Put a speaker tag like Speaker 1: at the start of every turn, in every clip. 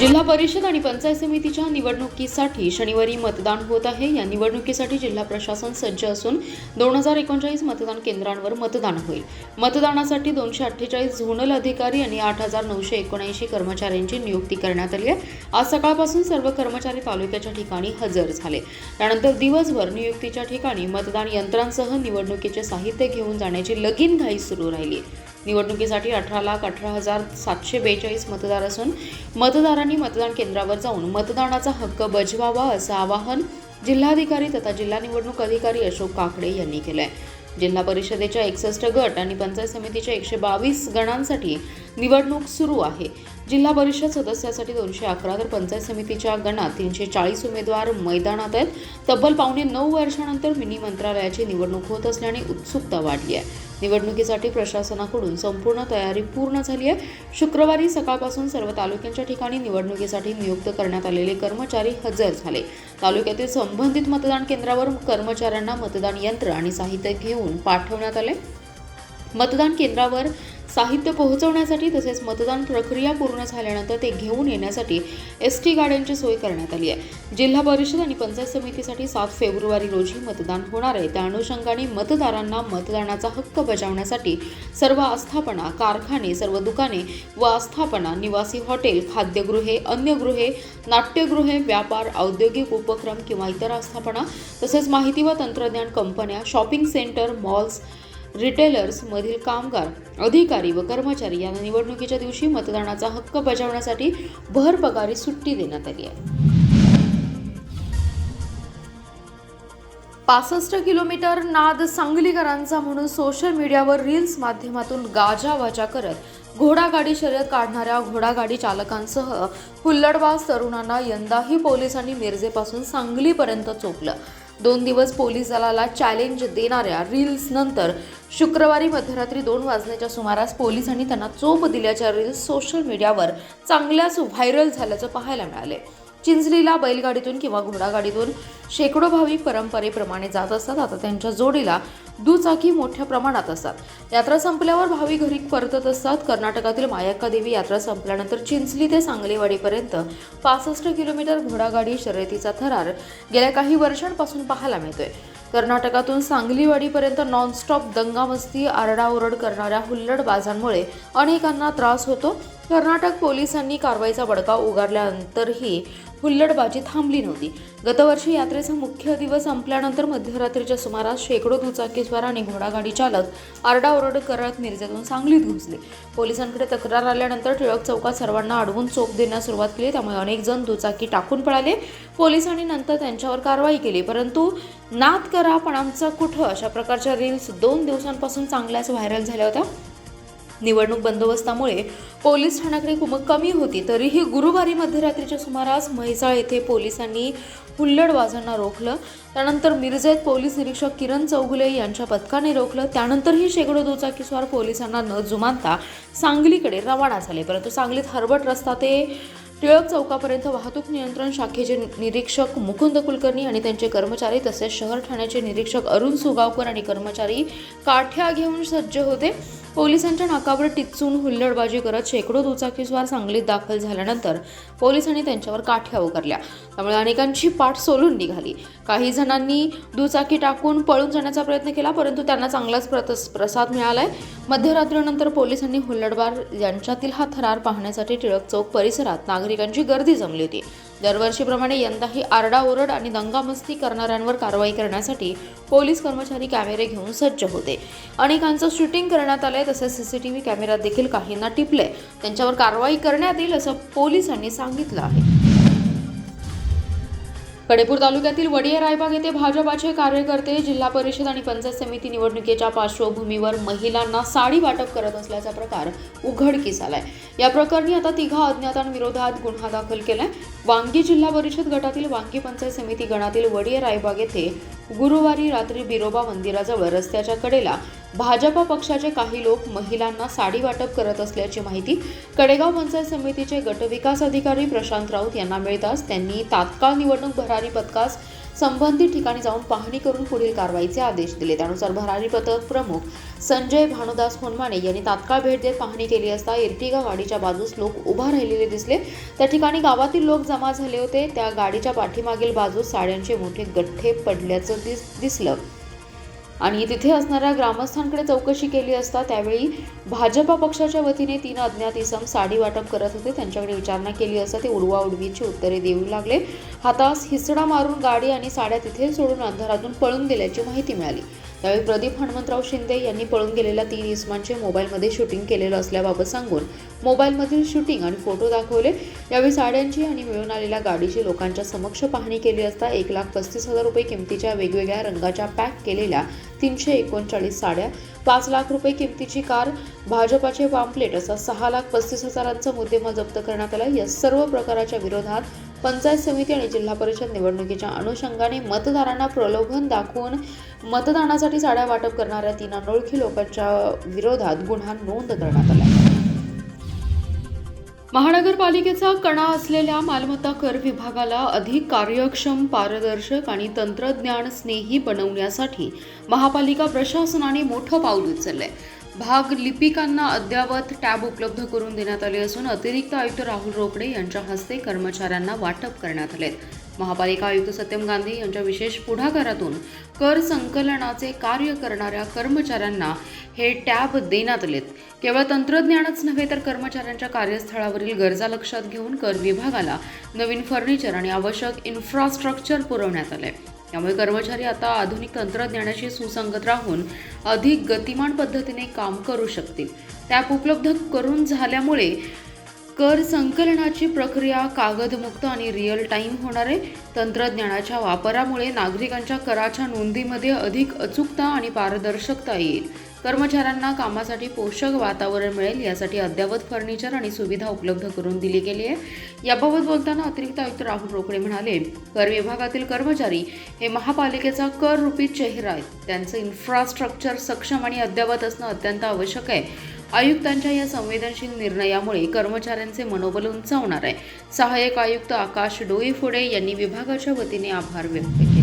Speaker 1: जिल्हा परिषद आणि पंचायत समितीच्या निवडणुकीसाठी शनिवारी मतदान होत आहे। या निवडणुकीसाठी जिल्हा प्रशासन सज्ज असून 2039 मतदान केंद्रांवर मतदान होईल। मतदानासाठी 248 झोनल अधिकारी आणि 8979 कर्मचाऱ्यांची नियुक्ती करण्यात आली आहे। आज सकाळपासून सर्व कर्मचारी तालुक्याच्या ठिकाणी हजर झाले। त्यानंतर दिवसभर नियुक्तीच्या ठिकाणी मतदान यंत्रांसह निवडणुकीचे साहित्य घेऊन जाण्याची लगीनघाई सुरू राहिली। निवडणुकीसाठी 18,18,742 मतदार असून मतदारांनी मतदान केंद्रावर जाऊन मतदानाचा हक्क बजवावा असं आवाहन जिल्हाधिकारी तथा जिल्हा निवडणूक अधिकारी अशोक काकडे यांनी केलं आहे। जिल्हा परिषदेच्या 61 गट आणि पंचायत समितीच्या 122 गणांसाठी निवडणूक सुरू आहे। जिल्हा परिषद सदस्यासाठी 211 तर पंचायत समितीच्या गणात 340 उमेदवार मैदानात आहेत। तब्बल 9.5 वर्षांनंतर मिनी मंत्रालयाची निवडणूक होत असल्याने उत्सुकता वाढली आहे। निवडणुकीसाठी प्रशासनाकडून संपूर्ण तयारी पूर्ण झाली आहे। शुक्रवारी सकाळपासून सर्व तालुक्यांच्या ठिकाणी निवडणुकीसाठी नियुक्त करण्यात आलेले कर्मचारी हजर झाले। तालुक्यातील संबंधित मतदान केंद्रावर कर्मचाऱ्यांना मतदान यंत्र आणि साहित्य घेऊन पाठवण्यात आले। मतदान केंद्रावर साहित्य पोहोचवण्यासाठी तसेच मतदान प्रक्रिया पूर्ण झाल्यानंतर ते घेऊन येण्यासाठी एसटी गाड्यांची सोय करण्यात आली आहे। जिल्हा परिषद आणि पंचायत समितीसाठी 7 फेब्रुवारी रोजी मतदान होणार आहे। त्या अनुषंगाने मतदारांना मतदानाचा हक्क बजावण्यासाठी सर्व आस्थापना, कारखाने, सर्व दुकाने व आस्थापना, निवासी हॉटेल, खाद्यगृहे, अन्य गृहे, नाट्यगृहे, व्यापार, औद्योगिक उपक्रम किंवा इतर आस्थापना तसेच माहिती व तंत्रज्ञान कंपन्या, शॉपिंग सेंटर, मॉल्स, रिटेलर्स मधील कामगार, अधिकारी व कर्मचारी यांना निवडणुकीच्या दिवशी मतदानाचा हक्क बजावण्यासाठी भरपगारी सुट्टी देण्यात आली आहे। 65 किलोमीटर नाद सांगलीकरांचा म्हणून सोशल मीडियावर रील्स माध्यमातून गाजावाजा करत घोडागाडी शर्यत काढणाऱ्या घोडागाडी चालकांसह हुल्लडबाज तरुणांना यंदाही पोलिसांनी मिरजेपासून सांगलीपर्यंत चोपलं। 2 दिवस पोलीस दलाला चॅलेंज देणाऱ्या रील्स नंतर शुक्रवारी मध्यरात्री 2 वाजण्याच्या सुमारास पोलिसांनी त्यांना चोप दिल्याच्या रील्स सोशल मीडियावर चांगल्याच व्हायरल झाल्याचं पाहायला मिळाले। चिंचलीला बैलगाडीतून किंवा घोडागाडीतून शेकडो भाविक परंपरेप्रमाणे जात असतात। आता त्यांच्या जोडीला दुचाकी मोठ्या प्रमाणात असतात। यात्रा संपल्यावर भाविक घरी परतत असतात। कर्नाटकातील मायक्का देवी यात्रा संपल्यानंतर चिंचली ते सांगलीवाडीपर्यंत 65 किलोमीटर घोडागाडी शर्यतीचा थरार गेल्या काही वर्षांपासून पाहायला मिळतोय। कर्नाटकातून सांगलीवाडीपर्यंत नॉनस्टॉप दंगामस्ती, आरडाओरड करणाऱ्या हुल्लडबाजांमुळे अनेकांना त्रास होतो। कर्नाटक पोलिसांनी कारवाईचा बडगा उगारल्यानंतरही हुल्लडबाजी थांबली नव्हती। गतवर्षी यात्रेचा मुख्य दिवस संपल्यानंतर मध्यरात्रीच्या सुमारास शेकडो दुचाकीस्वार आणि घोडागाडी चालक आरडाओरड करत मिरजेतून सांगलीत घुसले। पोलिसांकडे तक्रार आल्यानंतर टिळक चौकात सर्वांना अडवून चोप देण्यास सुरुवात केली। त्यामुळे अनेक जण दुचाकी टाकून पळाले। पोलिसांनी नंतर त्यांच्यावर कारवाई केली, परंतु नाद करा पण आमचं कुठं अशा प्रकारच्या रील्स 2 दिवसांपासून चांगल्याच व्हायरल झाल्या होत्या। निवडणूक बंदोबस्तामुळे पोलीस ठाण्याकडे कमी होती, तरीही गुरुवारी मध्यरात्रीच्या सुमारास म्हैसाळ येथे पोलिसांनी हुल्लडबाजांना रोखलं। त्यानंतर मिरजेत पोलीस निरीक्षक किरण चौगुले यांच्या पथकाने रोखलं। त्यानंतरही शेकडो दुचाकीस्वार पोलिसांना न जुमानता सांगलीकडे रवाना झाले, परंतु सांगलीत हरबट रस्ता ते टिळक चौकापर्यंत वाहतूक नियंत्रण शाखेचे निरीक्षक मुकुंद कुलकर्णी आणि त्यांचे कर्मचारी तसेच शहर ठाण्याचे निरीक्षक अरुण सुगावकर आणि कर्मचारी काठ्या घेऊन सज्ज होते। पोलिसांच्या नाकावर टिच्चून हुल्लडबाजी करत शेकडो दुचाकीस्वार सांगलीत दाखल झाल्यानंतर पोलिसांनी त्यांच्यावर काठ्या उगारल्या। त्यामुळे अनेकांची पाठ सोलून निघाली। काही जणांनी दुचाकी टाकून पळून जाण्याचा प्रयत्न केला, परंतु त्यांना चांगलाच प्रसाद मिळालाय। मध्यरात्रीनंतर पोलिसांनी हुल्लडबाज यांच्यातील हा थरार पाहण्यासाठी टिळक चौक परिसरात नागरिकांची गर्दी जमली होती। दरवर्षीप्रमाणे यंदाही आरडाओरड आणि दंगामस्ती करणाऱ्यांवर कारवाई करण्यासाठी पोलीस कर्मचारी कॅमेरे घेऊन सज्ज होते। अनेकांचं शूटिंग करण्यात आलंय, तसेच सीसीटीव्ही कॅमेऱ्यात देखील काहींना टिपले। त्यांच्यावर कारवाई करण्यात येईल असं पोलिसांनी सांगितलं आहे। कडेपूर तालुक्यातील वडिये रायबाग येथे भाजपाचे कार्यकर्ते जिल्हा परिषद आणि पंचायत समिती निवडणुकीच्या पार्श्वभूमीवर महिलांना साडी वाटप करत असल्याचा प्रकार उघडकीस आलाय। या प्रकरणी आता 3 अज्ञातांविरोधात गुन्हा दाखल केलाय। वांगी जिल्हा परिषद गटातील वांगी पंचायत समिती गणातील वडिये रायबाग येथे गुरुवारी रात्री बिरोबा मंदिराजवळ रस्त्याच्या कडेला भाजपा पक्षाचे काही लोक महिलांना साडी वाटप करत असल्याची माहिती कडेगाव पंचायत समितीचे गटविकास अधिकारी प्रशांत राऊत यांना मिळताच त्यांनी तात्काळ निवडणूक भरारी पथकास संबंधित ठिकाणी जाऊन पाहणी करून पुढील कारवाईचे आदेश दिले. त्यानुसार भरारी पथक प्रमुख संजय भानुदास होनमाने यांनी तात्काळ भेट देत पाहणी केली असता एर्टिगा गाडीच्या बाजूस लोक उभा राहिलेले दिसले. त्या ठिकाणी गावातील लोक जमा झाले होते. त्या गाडीच्या पाठीमागील बाजूस साड्यांचे मोठे गठ्ठे पडल्याचं दिसलं आणि तिथे असणाऱ्या ग्रामस्थांकडे चौकशी केली असता त्यावेळी भाजपा पक्षाच्या वतीने 3 अज्ञात इसम साडी वाटप करत होते. त्यांच्याकडे विचारणा केली असता ते उडवाउडवीची उत्तरे देऊ लागले. हातास हिसडा मारून गाडी आणि साड्या तिथे सोडून अंधारातून पळून गेल्याची माहिती मिळाली. त्यावेळी प्रदीप हनुमंतराव शिंदे यांनी पळून गेलेल्या 3 इसमांचे मोबाईलमध्ये शूटिंग केलेलं असल्याबाबत सांगून मोबाईलमधील शूटिंग आणि फोटो दाखवले. यावेळी साड्यांची आणि मिळून आलेल्या गाडीची लोकांच्या समक्ष पाहणी केली असता 1,35,000 रुपये किमतीच्या वेगवेगळ्या रंगाच्या पॅक केलेल्या 339 साड्या, 5 लाख रुपये किमतीची कार, भाजपाचे पॅम्पलेट असा 6,35,000चा मुद्देमाल जप्त करण्यात आला. या सर्व प्रकाराच्या विरोधात पंचायत समिती आणि जिल्हा परिषद निवडणुकीच्या अनुषंगाने मतदारांना प्रलोभन दाखवून मतदानासाठी साड्या वाटप करणाऱ्या 3 अनोळखी लोकांच्या विरोधात गुन्हा नोंद करण्यात आला. महानगरपालिकेचा कणा असलेल्या मालमत्ता कर विभागाला अधिक कार्यक्षम, पारदर्शक आणि तंत्रज्ञान स्नेही बनवण्यासाठी महापालिका प्रशासनाने मोठं पाऊल उचललंय. भाग लिपिकांना अद्ययावत टॅब उपलब्ध करून देण्यात आले असून अतिरिक्त आयुक्त राहुल रोकडे यांच्या हस्ते कर्मचाऱ्यांना वाटप करण्यात आले. महापालिका आयुक्त सत्यम गांधी यांच्या विशेष पुढाकारातून कर संकलनाचे कार्य करणाऱ्या कर्मचाऱ्यांना हे टॅब देण्यात आलेत. केवळ तंत्रज्ञानच नव्हे तर कर्मचाऱ्यांच्या कार्यस्थळावरील गरजा लक्षात घेऊन कर विभागाला नवीन फर्निचर आणि आवश्यक इन्फ्रास्ट्रक्चर पुरवण्यात आले. त्यामुळे कर्मचारी आता आधुनिक तंत्रज्ञानाशी सुसंगत राहून अधिक गतिमान पद्धतीने काम करू शकतील. टॅब उपलब्ध करून झाल्यामुळे कर संकलनाची प्रक्रिया कागदमुक्त आणि रिअल टाईम होणार आहे. तंत्रज्ञानाच्या वापरामुळे नागरिकांच्या कराच्या नोंदीमध्ये अधिक अचूकता आणि पारदर्शकता येईल. कर्मचाऱ्यांना कामासाठी पोषक वातावरण मिळेल यासाठी अद्ययावत फर्निचर आणि सुविधा उपलब्ध करून दिली गेली आहे. याबाबत बोलताना अतिरिक्त आयुक्त राहुल रोकडे म्हणाले, कर विभागातील कर्मचारी हे महापालिकेचा कर रूपी चेहरा आहेत. त्यांचं इन्फ्रास्ट्रक्चर सक्षम आणि अद्ययावत असणं अत्यंत आवश्यक आहे. आयुक्तांच्या या संवेदनशील निर्णयामुळे कर्मचाऱ्यांचे मनोबल उंचावणार आहे. सहाय्यक आयुक्त आकाश डोईफोडे यांनी विभागाच्या वतीने आभार व्यक्त केले.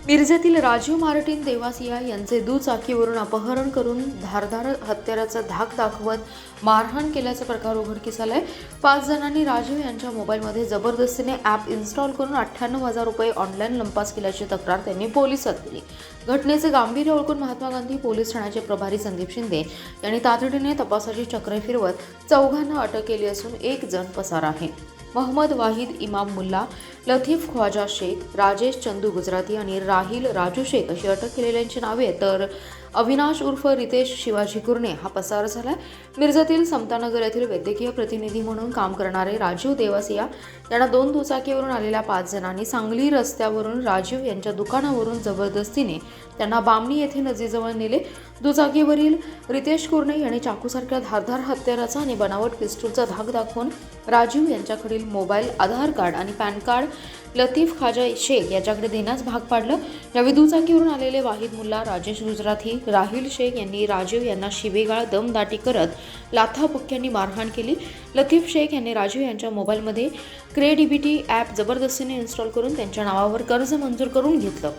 Speaker 1: मिरजेतील राजीव मार्टिन देवासिया यांचे दुचाकीवरून अपहरण करून धारदार हत्याराचा धाक दाखवत मारहाण केल्याचा प्रकार उघडकीस आलाय. 5 जणांनी राजीव यांच्या मोबाईलमध्ये जबरदस्तीने ॲप इन्स्टॉल करून 98,000 रुपये ऑनलाईन लंपास केल्याची तक्रार त्यांनी पोलिसात दिली. घटनेचे गांभीर्य ओळखून महात्मा गांधी पोलीस ठाण्याचे प्रभारी संदीप शिंदे यांनी तातडीने तपासाची चक्रे फिरवत 4 अटक केली असून 1 जण पसार आहे. मोहम्मद वाहिद इमाम मुल्ला, लतीफ ख्वाजा शेख, राजेश चंदू गुजराती आणि राहिल राजू शेख अशी अटक केलेल्यांची नावे तर अविनाश उर्फ रितेश शिवाजी कुर्णे हा पसार झाला. मिरजेतील समतानगर येथील वैद्यकीय प्रतिनिधी म्हणून काम करणारे राजीव देवासिया यांना 2 दुचाकीवरून आलेल्या 5 जणांनी सांगली रस्त्यावरून राजीव यांच्या दुकानावरून जबरदस्तीने त्यांना बामणी येथे नदीजवळ नेले. दुचाकीवरील रितेश कुर्णे यांनी चाकूसारख्या धारदार हत्याराचा आणि बनावट पिस्तूलचा धाक दाखवून राजीव यांच्याकडील मोबाईल, आधार कार्ड आणि पॅन कार्ड लतीफ ख्वाजा शेख याच्याकडे देण्यास भाग पाडलं. यावेळी दुचाकीवरून आलेले वाहिद मुल्ला, राजेश गुजराती, राहिल शेख यांनी राजीव यांना शिवेगाळ दमदाटी करत लाथाबुक्क्यांनी मारहाण केली. लतीफ शेख यांनी राजीव यांच्या मोबाईलमध्ये क्रेडिबिटी ॲप जबरदस्तीने इन्स्टॉल करून त्यांच्या नावावर कर्ज मंजूर करून घेतलं.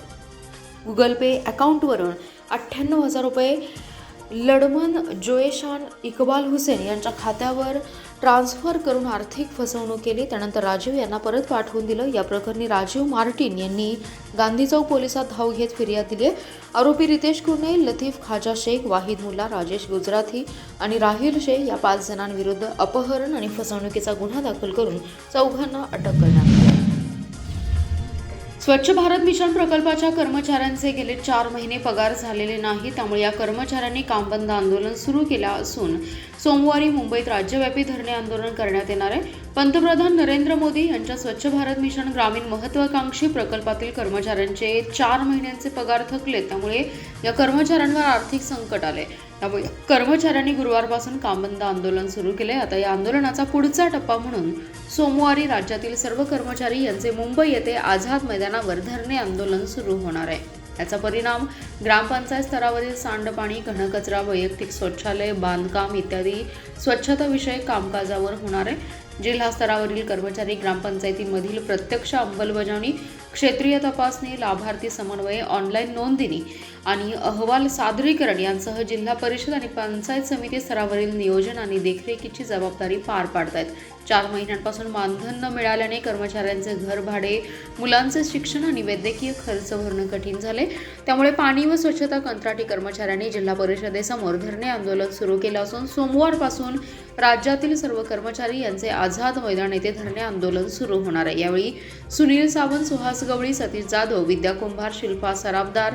Speaker 1: गुगल पे अकाउंटवरून 98,000 रुपये लडमन जोएशान इकबाल हुसेन यांच्या खात्यावर ट्रान्स्फर करून आर्थिक फसवणूक केली. त्यानंतर राजीव यांना परत पाठवून दिलं. या प्रकरणी राजीव मार्टिन यांनी गांधी चौक पोलिसात धाव घेत फिर्याद दिली. आरोपी रितेश कुर्णे, लतीफ ख्वाजा शेख, वाहिद मुल्ला, राजेश गुजराती आणि राहिल शेख या 5 जणांविरुद्ध अपहरण आणि फसवणुकीचा गुन्हा दाखल करून 4 अटक करण्यात आली. स्वच्छ भारत मिशन प्रकल्पाच्या कर्मचाऱ्यांचे गेले 4 महिने पगार झालेले नाही. त्यामुळे या कर्मचाऱ्यांनी कामबंद आंदोलन सुरू केलं असून सोमवारी मुंबईत राज्यव्यापी धरणे आंदोलन करण्यात येणार आहे. पंतप्रधान नरेंद्र मोदी यांच्या स्वच्छ भारत मिशन ग्रामीण महत्त्वाकांक्षी प्रकल्पातील कर्मचाऱ्यांचे 4 महिन्यांचे पगार थकले. त्यामुळे या कर्मचाऱ्यांवर आर्थिक संकट आले. त्यामुळे कर्मचाऱ्यांनी गुरुवारपासून कामबंद आंदोलन सुरू केले. आता या आंदोलनाचा पुढचा टप्पा म्हणून सोमवारी राज्यातील सर्व कर्मचारी यांचे मुंबई येथे आझाद मैदानावर धरणे आंदोलन सुरू होणार आहे. याचा परिणाम ग्रामपंचायत स्तरावरील सांडपाणी, घनकचरा, वैयक्तिक शौचालय, बांधकाम इत्यादी स्वच्छता विषयक कामकाजावर होणार आहे. जिल्हा स्तरावरील कर्मचारी ग्रामपंचायतीमधील प्रत्यक्ष अंमलबजावणी, क्षेत्रीय तपासणी, लाभार्थी समन्वय, ऑनलाईन नोंदणी आणि अहवाल सादरीकरण यांसह जिल्हा परिषद आणि पंचायत समिती स्तरावरील नियोजन आणि देखरेखीची जबाबदारी पार पाडतायत. 4 महिन्यांपासून मानधन न मिळाल्याने कर्मचाऱ्यांचे घर भाडे, मुलांचे शिक्षण आणि वैद्यकीय खर्च भरणं कठीण झाले. त्यामुळे पाणी व स्वच्छता कंत्राटी कर्मचाऱ्यांनी जिल्हा परिषदेसमोर धरणे आंदोलन सुरू केलं असून सोमवारपासून राज्यातील सर्व कर्मचारी यांचे आझाद मैदान येथे धरणे आंदोलन सुरू होणार आहे. यावेळी सुनील सावंत, सुहास गवळी, सतीश जाधव, विद्या कुंभार, शिल्पा सराफदार,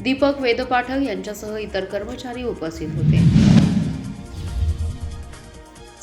Speaker 1: दीपक वेदपाठक यांच्यासह इतर कर्मचारी उपस्थित होते.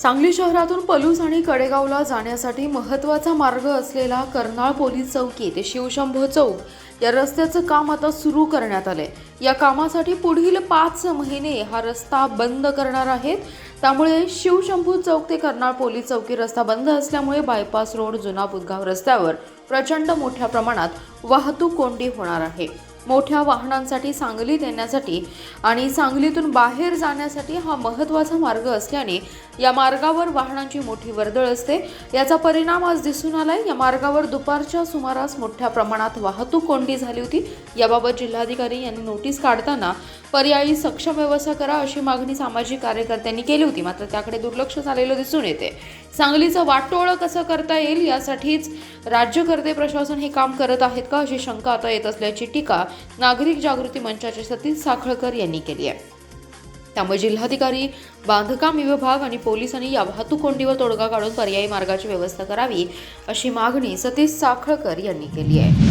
Speaker 1: सांगली शहरातून पलूस आणि कडेगावला जाण्यासाठी महत्त्वाचा मार्ग असलेला कर्नाळ पोलीस चौकी ते शिवशंभो चौक या रस्त्याचं काम आता सुरू करण्यात आलंय. या कामासाठी पुढील 5 महिने हा रस्ता बंद करणार आहेत. त्यामुळे शिवशंभो चौक ते कर्नाळ पोलीस चौकी रस्ता बंद असल्यामुळे बायपास रोड, जुना बुधगाव रस्त्यावर प्रचंड मोठ्या प्रमाणात वाहतूक कोंडी होणार आहे. मोठ्या वाहनांसाठी सांगलीत येण्यासाठी आणि सांगलीतून बाहेर जाण्यासाठी हा महत्त्वाचा मार्ग असल्याने या मार्गावर वाहनांची मोठी वर्दळ असते. याचा परिणाम आज दिसून आलाय. या मार्गावर दुपारच्या सुमारास मोठ्या प्रमाणात वाहतूक कोंडी झाली होती. याबाबत जिल्हाधिकारी यांनी नोटीस काढताना पर्यायी सक्षम व्यवस्था करा अशी मागणी सामाजिक कार्यकर्त्यांनी केली होती. मात्र त्याकडे दुर्लक्ष झालेलं दिसून येते. सांगलीचं वाटोळं कसं करता येईल यासाठीच राज्यकर्ते प्रशासन हे काम करत आहेत का अशी शंका आता येत असल्याची टीका नागरिक जागृती मंचाचे सतीश साखळकर यांनी केली आहे. त्यामुळे जिल्हाधिकारी, बांधकाम विभाग आणि पोलिसांनी या वाहतूक कोंडीवर तोडगा काढून पर्यायी मार्गाची व्यवस्था करावी अशी मागणी सतीश साखळकर यांनी केली आहे.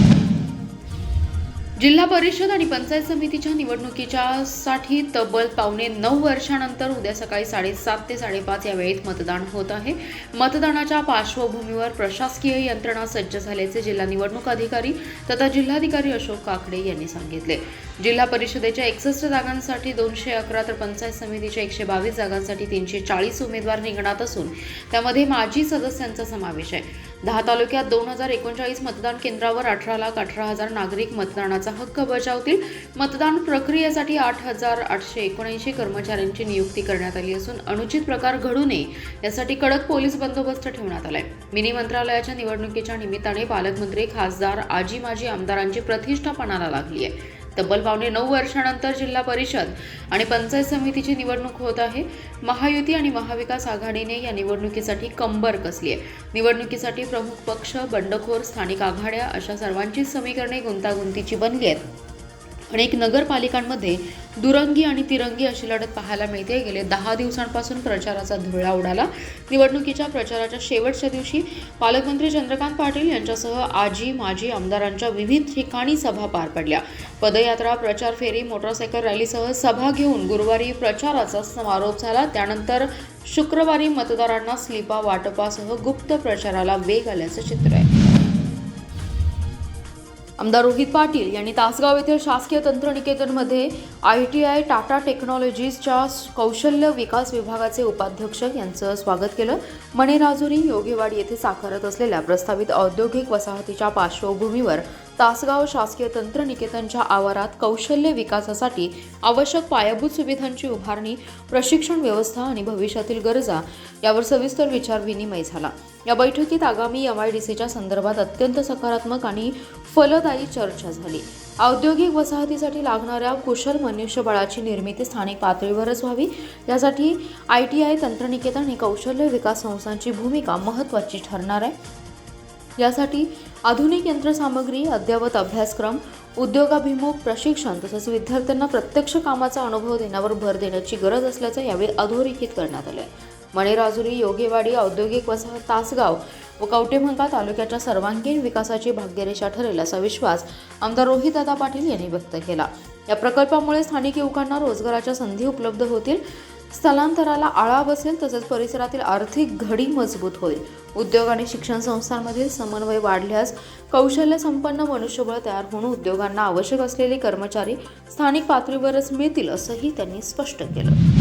Speaker 1: जिल्हा परिषद आणि पंचायत समितीच्या निवडणुकीसाठी तब्बल 8.25 वर्षानंतर उद्या सकाळी 7:30 ते 5:30 या वेळेत मतदान होत आहे. मतदानाच्या पार्श्वभूमीवर प्रशासकीय यंत्रणा सज्ज झाल्याचे जिल्हा निवडणूक अधिकारी तथा जिल्हाधिकारी अशोक काकडे यांनी सांगितले. जिल्हा परिषदेच्या 61 जागांसाठी 211 तर पंचायत समितीच्या 122 जागांसाठी 340 उमेदवार रिंगणात असून त्यामध्ये माजी सदस्यांचा समावेश आहे. 10 तालुक्यात 2039 मतदान केंद्रावर 18,18,000 नागरिक मतदानाचा हक्क बजावतील. मतदान प्रक्रियेसाठी 8,879 कर्मचाऱ्यांची नियुक्ती करण्यात आली असून अनुचित प्रकार घडू नये यासाठी कडक पोलीस बंदोबस्त ठेवण्यात आलाय. मिनी मंत्रालयाच्या निवडणुकीच्या निमित्ताने पालकमंत्री, खासदार, आजी माजी आमदारांची प्रतिष्ठा पणाला लागली आहे. तब्बल 9.25 वर्षानंतर जिल्हा परिषद आणि पंचायत समितीची निवडणूक होत आहे. महायुती आणि महाविकास आघाडीने या निवडणुकीसाठी कंबर कसली आहे. निवडणुकीसाठी प्रमुख पक्ष, बंडखोर, स्थानिक आघाड्या अशा सर्वांचीच समीकरणे गुंतागुंतीची बनली आहेत. अनेक नगरपालिकांमध्ये दुरंगी आणि तिरंगी अशी लढत पाहायला मिळते. गेले 10 दिवसांपासून प्रचाराचा धुळा उडाला. निवडणुकीच्या प्रचाराच्या शेवटच्या दिवशी पालकमंत्री चंद्रकांत पाटील यांच्यासह आजी माजी आमदारांच्या विविध ठिकाणी सभा पार पडल्या. पदयात्रा, प्रचार फेरी, मोटरसायकल रॅलीसह सभा घेऊन गुरुवारी प्रचाराचा समारोप झाला. त्यानंतर शुक्रवारी मतदारांना स्लिपा वाटपासह गुप्त प्रचाराला वेग आल्याचं चित्र आहे. आमदार रोहित पाटील यांनी तासगाव येथील शासकीय तंत्रनिकेतनमध्ये ITI टाटा टेक्नॉलॉजीजच्या कौशल्य विकास विभागाचे उपाध्यक्ष यांचं स्वागत केलं. मणेराजुरी, योगेवाडी येथे साकारत असलेल्या प्रस्तावित औद्योगिक वसाहतीच्या पार्श्वभूमीवर तासगाव शासकीय तंत्रनिकेतनच्या आवारात कौशल्य विकासासाठी आवश्यक पायाभूत सुविधांची उभारणी, प्रशिक्षण व्यवस्था आणि भविष्यातील गरजा यावर सविस्तर विचारविनिमय झाला. या बैठकीत आगामी MIDCच्या संदर्भात अत्यंत सकारात्मक आणि फलदायी चर्चा झाली. औद्योगिक वसाहतीसाठी लागणाऱ्या कुशल मनुष्यबळाची निर्मिती स्थानिक पातळीवरच व्हावी यासाठी ITI तंत्रनिकेतन आणि कौशल्य विकास संस्थांची भूमिका महत्त्वाची ठरणार आहे. यासाठी आधुनिक यंत्रसामग्री, अद्ययावत अभ्यासक्रम, उद्योगाभिमुख प्रशिक्षण तसेच विद्यार्थ्यांना प्रत्यक्ष कामाचा अनुभव देण्यावर भर देण्याची गरज असल्याचं यावेळी अधोरेखित करण्यात आलं. मणेराजुरी, योगेवाडी, औद्योगिक वसाहत तासगाव व कवठेमहांकाळ तालुक्याच्या सर्वांगीण विकासाची भाग्यरेषा ठरेल असा विश्वास आमदार रोहितदादा पाटील यांनी व्यक्त केला. या प्रकल्पामुळे स्थानिक युवकांना रोजगाराच्या संधी उपलब्ध होतील, स्थलांतराला आळा बसेल तसेच परिसरातील आर्थिक घडी मजबूत होईल. उद्योग आणि शिक्षण संस्थांमधील समन्वय वाढल्यास कौशल्य संपन्न मनुष्यबळ तयार होऊन उद्योगांना आवश्यक असलेले कर्मचारी स्थानिक पातळीवरच मिळतील असंही त्यांनी स्पष्ट केलं.